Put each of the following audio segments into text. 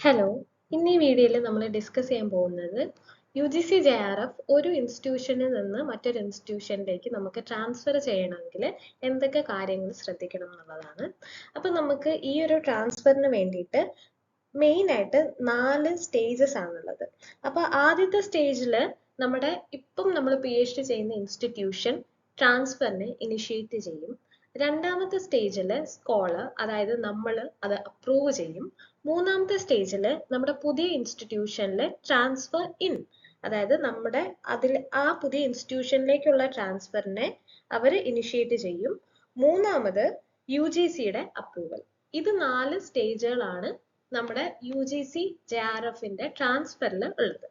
Hello, ഇന്ന് ഈ വീഡിയോയിൽ നമ്മൾ ഡിസ്കസ് ചെയ്യാൻ പോകുന്നത് UGC JRF ഒരു ഇൻസ്റ്റിറ്റ്യൂഷനിൽ നിന്ന് മറ്റൊരു ഇൻസ്റ്റിറ്റ്യൂഷനിലേക്ക് നമുക്ക് ട്രാൻസ്ഫർ ചെയ്യണമെങ്കിൽ എന്തൊക്കെ കാര്യങ്ങൾ ശ്രദ്ധിക്കണം എന്നുള്ളതാണ്. അപ്പോൾ നമുക്ക് ഈ ഒരു ട്രാൻസ്ഫറിന് വേണ്ടിയിട്ട് മെയിൻ ആയിട്ട് 4 സ്റ്റേജസ് ആണുള്ളത്. അപ്പോൾ ആദ്യത്തെ സ്റ്റേജിൽ നമ്മുടെ ഇപ്പം നമ്മൾ PhD ചെയ്യുന്ന ഇൻസ്റ്റിറ്റ്യൂഷൻ ട്രാൻസ്ഫറിനെ ഇനിഷ്യേറ്റ് ചെയ്യും. രണ്ടാമത്തെ സ്റ്റേജിൽ സ്കോളർ, അതായത് നമ്മൾ അത് അപ്രൂവ് ചെയ്യും. മൂന്നാമത്തെ സ്റ്റേജിൽ നമ്മുടെ പുതിയ ഇൻസ്റ്റിറ്റ്യൂഷനിൽ ട്രാൻസ്ഫർ ഇൻ, അതായത് നമ്മുടെ ആ പുതിയ ഇൻസ്റ്റിറ്റ്യൂഷനിലേക്കുള്ള ട്രാൻസ്ഫറിനെ അവർ ഇനിഷ്യേറ്റ് ചെയ്യും. മൂന്നാമത് UGCയുടെ അപ്രൂവൽ. ഇത് 4 സ്റ്റേജുകളാണ് നമ്മുടെ UGC JRFന്റെ ട്രാൻസ്ഫറിൽ ഉള്ളത്.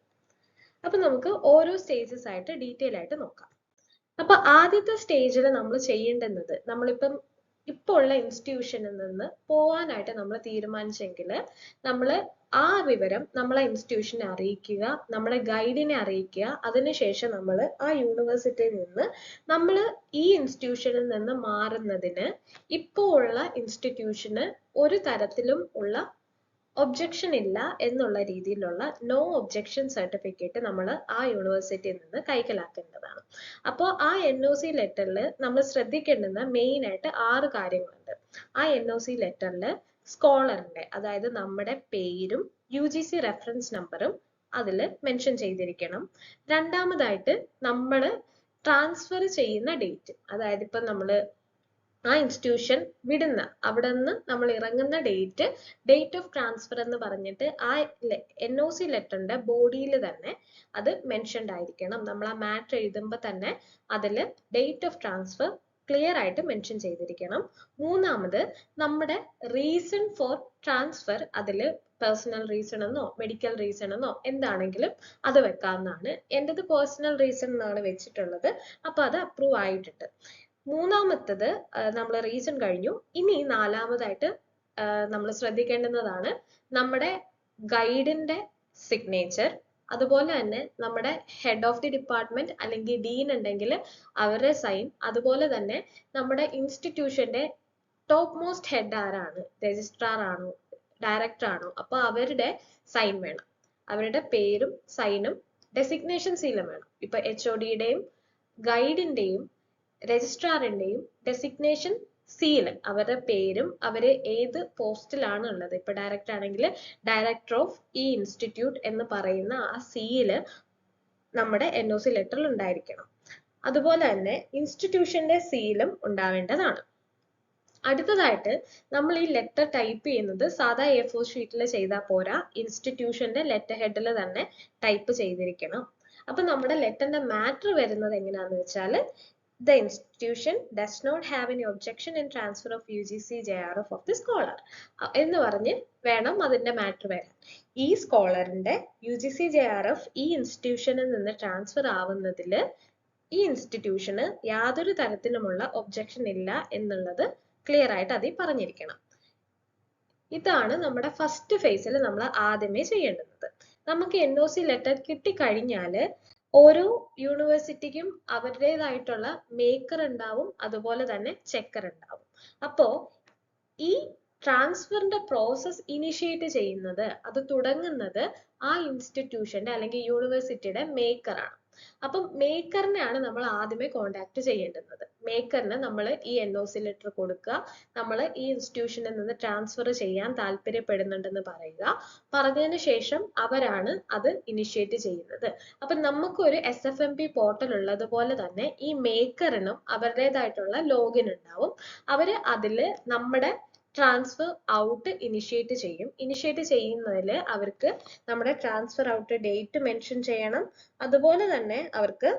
അപ്പൊ നമുക്ക് ഓരോ സ്റ്റേജസ് ആയിട്ട് ഡീറ്റെയിൽ ആയിട്ട് നോക്കാം. അപ്പൊ ആദ്യത്തെ സ്റ്റേജിൽ നമ്മൾ ചെയ്യേണ്ടുന്നത്, നമ്മളിപ്പം ഇപ്പോൾ ഉള്ള ഇൻസ്റ്റിറ്റ്യൂഷനിൽ നിന്ന് പോവാനായിട്ട് നമ്മൾ തീരുമാനിച്ചെങ്കിൽ നമ്മൾ ആ വിവരം നമ്മളെ ഇൻസ്റ്റിറ്റ്യൂഷനെ അറിയിക്കുക, നമ്മളെ ഗൈഡിനെ അറിയിക്കുക. അതിനുശേഷം നമ്മൾ ആ യൂണിവേഴ്സിറ്റിയിൽ നിന്ന് നമ്മൾ ഈ ഇൻസ്റ്റിറ്റ്യൂഷനിൽ നിന്ന് മാറുന്നതിന് ഇപ്പോൾ ഉള്ള ഇൻസ്റ്റിറ്റ്യൂഷന് ഒരു തരത്തിലും ഉള്ള ഒബ്ജക്ഷൻ ഇല്ല എന്നുള്ള രീതിയിലുള്ള നോ ഒബ്ജക്ഷൻ സർട്ടിഫിക്കറ്റ് നമ്മൾ ആ യൂണിവേഴ്സിറ്റിയിൽ നിന്ന് കൈക്കലാക്കേണ്ടതാണ്. അപ്പോൾ ആ NOC ലെറ്ററിൽ നമ്മൾ ശ്രദ്ധിക്കേണ്ടുന്ന മെയിൻ ആയിട്ട് 6 കാര്യങ്ങളുണ്ട്. ആ NOC ലെറ്ററിൽ സ്കോളറിന്റെ, അതായത് നമ്മുടെ പേരും UGC റെഫറൻസ് നമ്പറും അതിൽ മെൻഷൻ ചെയ്തിരിക്കണം. രണ്ടാമതായിട്ട് നമ്മൾ ട്രാൻസ്ഫർ ചെയ്യുന്ന ഡേറ്റ്, അതായത് ഇപ്പം നമ്മൾ ആ ഇൻസ്റ്റിറ്റ്യൂഷൻ വിടുന്ന അവിടെ നിന്ന് നമ്മൾ ഇറങ്ങുന്ന ഡേറ്റ് ഓഫ് ട്രാൻസ്ഫർ എന്ന് പറഞ്ഞിട്ട് ആ NOC ലെറ്ററിന്റെ ബോഡിയിൽ തന്നെ അത് മെൻഷൻഡ് ആയിരിക്കണം. നമ്മൾ ആ മാറ്റർ എഴുതുമ്പോൾ തന്നെ അതിൽ ഡേറ്റ് ഓഫ് ട്രാൻസ്ഫർ ക്ലിയർ ആയിട്ട് മെൻഷൻ ചെയ്തിരിക്കണം. മൂന്നാമത് നമ്മുടെ റീസൺ ഫോർ ട്രാൻസ്ഫർ അതിൽ പേഴ്സണൽ റീസൺ എന്നോ മെഡിക്കൽ റീസൺ എന്നോ എന്താണെങ്കിലും അത് വെക്കാവുന്നതാണ്. എൻ്റെത് പേഴ്സണൽ റീസൺ എന്നാണ് വെച്ചിട്ടുള്ളത്. അപ്പോൾ അത് അപ്രൂവ് ആയിട്ടുണ്ട്. മൂന്നാമത്തത് നമ്മൾ റീസൺ കഴിഞ്ഞു. ഇനി നാലാമതായിട്ട് നമ്മൾ ശ്രദ്ധിക്കേണ്ടുന്നതാണ് നമ്മുടെ ഗൈഡിന്റെ സിഗ്നേച്ചർ, അതുപോലെ തന്നെ നമ്മുടെ ഹെഡ് ഓഫ് ദി ഡിപ്പാർട്ട്മെന്റ് അല്ലെങ്കിൽ ഡീൻ ഉണ്ടെങ്കിൽ അവരുടെ സൈൻ, അതുപോലെ തന്നെ നമ്മുടെ ഇൻസ്റ്റിറ്റ്യൂഷന്റെ ടോപ്പ് മോസ്റ്റ് ഹെഡ് ആരാണ്, രജിസ്ട്രാർ ആണോ ഡയറക്ടർ ആണോ, അപ്പൊ അവരുടെ സൈൻ വേണം. അവരുടെ പേരും സൈനും ഡെസിഗ്നേഷൻ സീലും വേണം. ഇപ്പൊ HODയുടെയും ഗൈഡിന്റെയും രജിസ്ട്രാറിന്റെയും ഡെസിഗ്നേഷൻ സീൽ, അവരുടെ പേരും അവര് ഏത് പോസ്റ്റിലാണ് ഉള്ളത്, ഇപ്പൊ ഡയറക്ടർ ആണെങ്കിൽ ഡയറക്ടർ ഓഫ് ഈ ഇൻസ്റ്റിറ്റ്യൂട്ട് എന്ന് പറയുന്ന ആ സീല് നമ്മുടെ NOC ലെറ്ററിൽ ഉണ്ടായിരിക്കണം. അതുപോലെ തന്നെ ഇൻസ്റ്റിറ്റ്യൂഷന്റെ സീലും ഉണ്ടാവേണ്ടതാണ്. അടുത്തതായിട്ട് നമ്മൾ ഈ ലെറ്റർ ടൈപ്പ് ചെയ്യുന്നത് സാധാ A4 ഷീറ്റിൽ ചെയ്താൽ പോരാ, ഇൻസ്റ്റിറ്റ്യൂഷന്റെ ലെറ്റർ ഹെഡിൽ തന്നെ ടൈപ്പ് ചെയ്തിരിക്കണം. അപ്പൊ നമ്മുടെ ലെറ്ററിന്റെ മാറ്റർ വരുന്നത് എങ്ങനെയാണെന്ന് വെച്ചാൽ the institution does not have any objection in transfer of UGC JRF of the scholar എന്ന് പറഞ്ഞ് വേണം അതിന്റെ മാറ്റർ വരാൻ. ഈ സ്കോളറിന്റെ UGC JRF ഈ ഇൻസ്റ്റിറ്റ്യൂഷനിൽ നിന്ന് ട്രാൻസ്ഫർ ആവുന്നതിൽ ഈ ഇൻസ്റ്റിറ്റ്യൂഷന് യാതൊരു തരത്തിലുമുള്ള ഒബ്ജക്ഷൻ ഇല്ല എന്നുള്ളത് ക്ലിയർ ആയിട്ട് അതിൽ പറഞ്ഞിരിക്കണം. ഇതാണ് നമ്മുടെ ഫസ്റ്റ് ഫേസിൽ നമ്മൾ ആദ്യമേ ചെയ്യേണ്ടുന്നത്. നമുക്ക് NOC ലെറ്റർ കിട്ടിക്കഴിഞ്ഞാൽ ഓരോ യൂണിവേഴ്സിറ്റിക്കും അവരുടേതായിട്ടുള്ള മേക്കർ ഉണ്ടാവും, അതുപോലെ തന്നെ ചെക്കർ ഉണ്ടാവും. അപ്പോ ഈ ട്രാൻസ്ഫറിന്റെ പ്രോസസ് ഇനിഷ്യേറ്റ് ചെയ്യുന്നത്, അത് തുടങ്ങുന്നത് ആ ഇൻസ്റ്റിറ്റ്യൂഷന്റെ അല്ലെങ്കിൽ യൂണിവേഴ്സിറ്റിയുടെ മേക്കറാണ്. അപ്പം മേക്കറിനെയാണ് നമ്മൾ ആദ്യമേ കോണ്ടാക്ട് ചെയ്യേണ്ടുന്നത്. മേക്കറിന് നമ്മൾ ഈ NOC ലെറ്റർ കൊടുക്കുക, നമ്മൾ ഈ ഇൻസ്റ്റിറ്റ്യൂഷനിൽ നിന്ന് ട്രാൻസ്ഫർ ചെയ്യാൻ താല്പര്യപ്പെടുന്നുണ്ടെന്ന് പറയുക. പറഞ്ഞതിന് ശേഷം അവരാണ് അത് ഇനിഷ്യേറ്റ് ചെയ്യുന്നത്. അപ്പം നമുക്കൊരു SFMP പോർട്ടൽ ഉള്ളതുപോലെ തന്നെ ഈ മേക്കറിനും അവരുടേതായിട്ടുള്ള ലോഗിൻ ഉണ്ടാവും. അവര് അതില് നമ്മുടെ ട്രാൻസ്ഫർ ഔട്ട് ഇനിഷ്യേറ്റ് ചെയ്യും. ഇനിഷ്യേറ്റ് ചെയ്യുന്നതിൽ അവർക്ക് നമ്മുടെ ട്രാൻസ്ഫർ ഔട്ട് ഡേറ്റ് മെൻഷൻ ചെയ്യണം. അതുപോലെ തന്നെ അവർക്ക്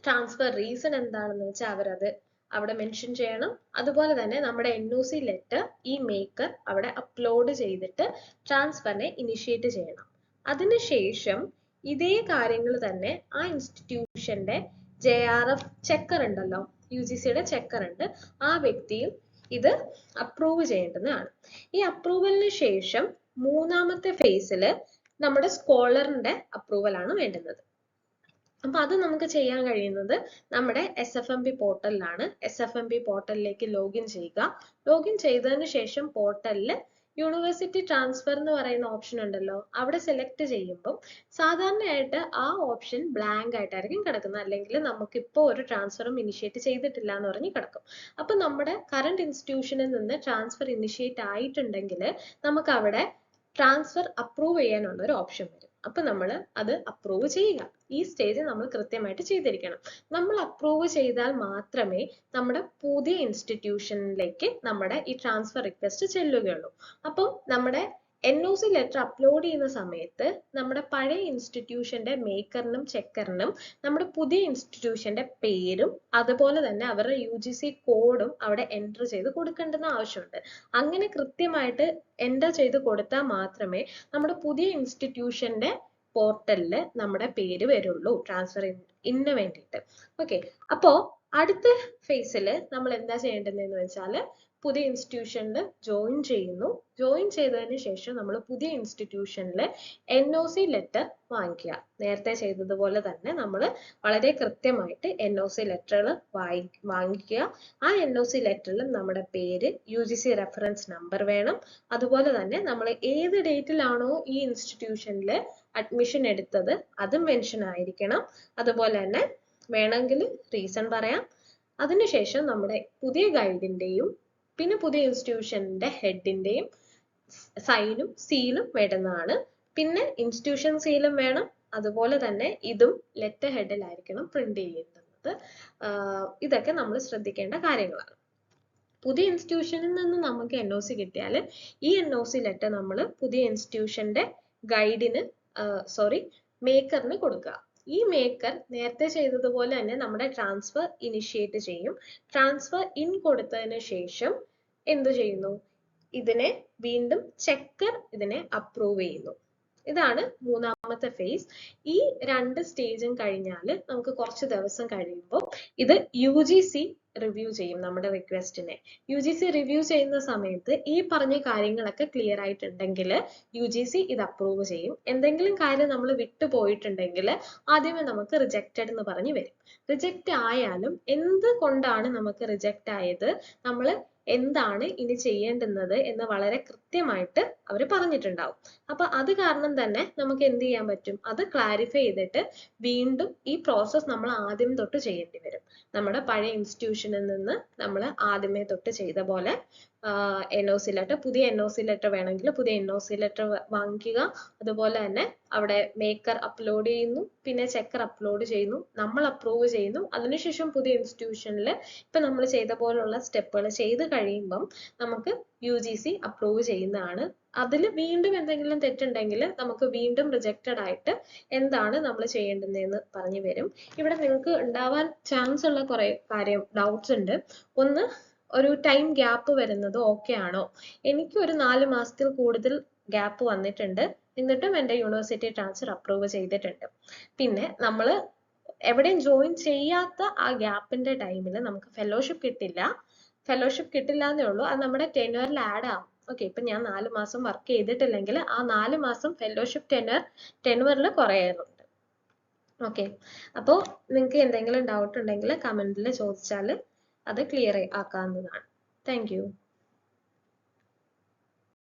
ട്രാൻസ്ഫർ റീസൺ എന്താണെന്ന് വെച്ചാൽ അവരത് അവിടെ മെൻഷൻ ചെയ്യണം. അതുപോലെ തന്നെ നമ്മുടെ NOC ലെറ്റർ ഈ മേക്കർ അവിടെ അപ്ലോഡ് ചെയ്തിട്ട് ട്രാൻസ്ഫറിനെ ഇനിഷ്യേറ്റ് ചെയ്യണം. അതിനുശേഷം ഇതേ കാര്യങ്ങൾ തന്നെ ആ ഇൻസ്റ്റിറ്റ്യൂഷന്റെ JRF ചെക്കർ ഉണ്ടല്ലോ, UGCയുടെ ചെക്കർ ഉണ്ട്, ആ വ്യക്തിയും ഇത് അപ്രൂവ് ചെയ്യേണ്ടതാണ്. ഈ അപ്രൂവലിന് ശേഷം മൂന്നാമത്തെ ഫേസിൽ നമ്മുടെ സ്കോളറിന്റെ അപ്രൂവൽ ആണ് വേണ്ടുന്നത്. അപ്പൊ അത് നമുക്ക് ചെയ്യാൻ കഴിയുന്നത് നമ്മുടെ SFMP പോർട്ടലിലാണ്. SFMP പോർട്ടലിലേക്ക് ലോഗിൻ ചെയ്യുക. ലോഗിൻ ചെയ്തതിന് ശേഷം പോർട്ടലിൽ യൂണിവേഴ്സിറ്റി ട്രാൻസ്ഫർ എന്ന് പറയുന്ന ഓപ്ഷൻ ഉണ്ടല്ലോ, അവിടെ സെലക്ട് ചെയ്യുമ്പോൾ സാധാരണയായിട്ട് ആ ഓപ്ഷൻ ബ്ലാങ്ക് ആയിട്ടായിരിക്കും കിടക്കുന്നത്, അല്ലെങ്കിൽ നമുക്കിപ്പോൾ ഒരു ട്രാൻസ്ഫറും ഇനിഷ്യേറ്റ് ചെയ്തിട്ടില്ല എന്ന് പറഞ്ഞ് കിടക്കും. അപ്പം നമ്മുടെ കറണ്ട് ഇൻസ്റ്റിറ്റ്യൂഷനിൽ നിന്ന് ട്രാൻസ്ഫർ ഇനിഷ്യേറ്റ് ആയിട്ടുണ്ടെങ്കിൽ നമുക്ക് അവിടെ ട്രാൻസ്ഫർ അപ്രൂവ് ചെയ്യാനുള്ള ഒരു ഓപ്ഷൻ വരും. അപ്പൊ നമ്മൾ അത് അപ്രൂവ് ചെയ്യുക. ഈ സ്റ്റേജ് നമ്മൾ കൃത്യമായിട്ട് ചെയ്തിരിക്കണം. നമ്മൾ അപ്രൂവ് ചെയ്താൽ മാത്രമേ നമ്മുടെ പുതിയ ഇൻസ്റ്റിറ്റ്യൂഷനിലേക്ക് നമ്മുടെ ഈ ട്രാൻസ്ഫർ റിക്വസ്റ്റ് ചെല്ലുകയുള്ളൂ. അപ്പം നമ്മുടെ NOC ലെറ്റർ അപ്ലോഡ് ചെയ്യുന്ന സമയത്ത് നമ്മുടെ പഴയ ഇൻസ്റ്റിറ്റ്യൂഷന്റെ മേക്കറിനും ചെക്കറിനും നമ്മുടെ പുതിയ ഇൻസ്റ്റിറ്റ്യൂഷന്റെ പേരും അതുപോലെ തന്നെ അവരുടെ UGC കോഡും അവിടെ എൻ്റർ ചെയ്ത് കൊടുക്കേണ്ടുന്ന ആവശ്യമുണ്ട്. അങ്ങനെ കൃത്യമായിട്ട് എൻ്റർ ചെയ്ത് കൊടുത്താൽ മാത്രമേ നമ്മുടെ പുതിയ ഇൻസ്റ്റിറ്റ്യൂഷന്റെ പോർട്ടലിൽ നമ്മുടെ പേര് വരുള്ളൂ ട്രാൻസ്ഫർ ഇന്ന് വേണ്ടിയിട്ട്. ഓക്കെ, അപ്പോൾ അടുത്ത ഫേസിൽ നമ്മൾ എന്താ ചെയ്യേണ്ടതെന്ന് വെച്ചാൽ പുതിയ ഇൻസ്റ്റിറ്റ്യൂഷനിൽ ജോയിൻ ചെയ്യുന്നു. ജോയിൻ ചെയ്തതിന് ശേഷം നമ്മൾ പുതിയ ഇൻസ്റ്റിറ്റ്യൂഷനിൽ NOC ലെറ്റർ വാങ്ങിക്കുക. നേരത്തെ ചെയ്തതുപോലെ തന്നെ നമ്മൾ വളരെ കൃത്യമായിട്ട് NOC ലെറ്ററുകൾ വാങ്ങിക്കുക. ആ NOC ലെറ്ററിൽ നമ്മുടെ പേര്, UGC റെഫറൻസ് നമ്പർ വേണം. അതുപോലെ തന്നെ നമ്മൾ ഏത് ഡേറ്റിലാണോ ഈ ഇൻസ്റ്റിറ്റ്യൂഷനിൽ അഡ്മിഷൻ എടുത്തത് അതും മെൻഷൻ ആയിരിക്കണം. അതുപോലെ തന്നെ വേണമെങ്കിൽ റീസൺ പറയാം. അതിനുശേഷം നമ്മുടെ പുതിയ ഗൈഡിന്റെയും പിന്നെ പുതിയ ഇൻസ്റ്റിറ്റ്യൂഷന്റെ ഹെഡിന്റെയും സൈനും സീലും വേണ്ടുന്നതാണ്. പിന്നെ ഇൻസ്റ്റിറ്റ്യൂഷൻ സീലും വേണം. അതുപോലെ തന്നെ ഇതും ലെറ്റർ ഹെഡിലായിരിക്കണം പ്രിന്റ് ചെയ്യുന്നത്. ഇതൊക്കെ നമ്മൾ ശ്രദ്ധിക്കേണ്ട കാര്യങ്ങളാണ്. പുതിയ ഇൻസ്റ്റിറ്റ്യൂഷനിൽ നിന്ന് നമുക്ക് NOC കിട്ടിയാൽ ഈ NOC ലെറ്റർ നമ്മൾ പുതിയ ഇൻസ്റ്റിറ്റ്യൂഷന്റെ ഗൈഡിന് മേക്കറിന് കൊടുക്കുക. ഈ മേക്കർ നേരത്തെ ചെയ്തതുപോലെ തന്നെ നമ്മുടെ ട്രാൻസ്ഫർ ഇനിഷ്യേറ്റ് ചെയ്യും. ട്രാൻസ്ഫർ ഇൻ കൊടുത്തതിന് ശേഷം എന്ത് ചെയ്യുന്നു? ഇതിനെ വീണ്ടും ചെക്കർ ഇതിനെ അപ്രൂവ് ചെയ്യുന്നു. ഇതാണ് മൂന്നാമത്തെ ഫേസ്. ഈ രണ്ട് സ്റ്റേജും കഴിഞ്ഞാൽ നമുക്ക് കുറച്ച് ദിവസം കഴിയുമ്പോൾ ഇത് UGC റിവ്യൂ ചെയ്യും നമ്മുടെ റിക്വസ്റ്റിനെ. UGC റിവ്യൂ ചെയ്യുന്ന സമയത്ത് ഈ പറഞ്ഞ കാര്യങ്ങളൊക്കെ ക്ലിയർ ആയിട്ടുണ്ടെങ്കിൽ UGC ഇത് അപ്രൂവ് ചെയ്യും. എന്തെങ്കിലും കാര്യം നമ്മൾ വിട്ടുപോയിട്ടുണ്ടെങ്കിൽ ആദ്യമേ നമുക്ക് റിജക്റ്റഡ് എന്ന് പറഞ്ഞ് വരും. റിജക്റ്റ് ആയാലും എന്തുകൊണ്ടാണ് നമുക്ക് റിജക്റ്റ് ആയത്, നമ്മൾ എന്താണ് ഇനി ചെയ്യേണ്ടുന്നത് എന്ന് വളരെ കൃത്യമായിട്ട് അവർ പറഞ്ഞിട്ടുണ്ടാവും. അപ്പൊ അത് കാരണം തന്നെ നമുക്ക് എന്ത് ചെയ്യാൻ പറ്റും? അത് ക്ലാരിഫൈ ചെയ്തിട്ട് വീണ്ടും ഈ പ്രോസസ്സ് നമ്മൾ ആദ്യം തൊട്ട് ചെയ്യേണ്ടി വരും. നമ്മുടെ പഴയ ഇൻസ്റ്റിറ്റ്യൂഷനിൽ നിന്ന് നമ്മൾ ആദ്യമേ തൊട്ട് ചെയ്ത പോലെ NOC ലെറ്റർ, പുതിയ NOC ലെറ്റർ വേണമെങ്കിൽ പുതിയ NOC ലെറ്റർ വാങ്ങിക്കുക. അതുപോലെ തന്നെ അവിടെ മേക്കർ അപ്ലോഡ് ചെയ്യുന്നു, പിന്നെ ചെക്കർ അപ്ലോഡ് ചെയ്യുന്നു, നമ്മൾ അപ്രൂവ് ചെയ്യുന്നു. അതിനുശേഷം പുതിയ ഇൻസ്റ്റിറ്റ്യൂഷനിൽ ഇപ്പൊ നമ്മൾ ചെയ്ത പോലുള്ള സ്റ്റെപ്പുകൾ ചെയ്ത് കഴിയുമ്പം നമുക്ക് UGC അപ്രൂവ് ചെയ്യുന്നതാണ്. അതിൽ വീണ്ടും എന്തെങ്കിലും തെറ്റുണ്ടെങ്കിൽ നമുക്ക് വീണ്ടും റിജക്റ്റഡ് ആയിട്ട് എന്താണ് നമ്മൾ ചെയ്യേണ്ടതെന്ന് പറഞ്ഞു വരും. ഇവിടെ നിങ്ങൾക്ക് ഉണ്ടാവാൻ ചാൻസ് ഉള്ള കുറെ ഡൗട്ട്സ് ഉണ്ട്. ഒന്ന്, ഒരു ടൈം ഗ്യാപ്പ് വരുന്നത് ഓക്കെ ആണോ? എനിക്ക് ഒരു 4 മാസത്തിൽ കൂടുതൽ ഗ്യാപ്പ് വന്നിട്ടുണ്ട്, എന്നിട്ടും എൻ്റെ യൂണിവേഴ്സിറ്റി ട്രാൻസ്ഫർ അപ്രൂവ് ചെയ്തിട്ടുണ്ട്. പിന്നെ നമ്മൾ എവിടെയും ജോയിൻ ചെയ്യാത്ത ആ ഗ്യാപ്പിന്റെ ടൈമിൽ നമുക്ക് ഫെലോഷിപ്പ് കിട്ടില്ല. ഫെലോഷിപ്പ് കിട്ടില്ല എന്നേ ഉള്ളൂ, അത് നമ്മുടെ ടെന്വറിൽ ആഡ് ആവും. ഓക്കെ, ഇപ്പൊ ഞാൻ 4 മാസം വർക്ക് ചെയ്തിട്ടില്ലെങ്കിൽ ആ 4 മാസം ഫെലോഷിപ്പ് ടെന്വറിൽ കുറയാറുണ്ട്. ഓക്കെ, അപ്പോൾ നിങ്ങൾക്ക് എന്തെങ്കിലും ഡൗട്ട് ഉണ്ടെങ്കിൽ കമന്റിൽ ചോദിച്ചാൽ അത് ക്ലിയർ ആക്കാവുന്നതാണ്. Thank you.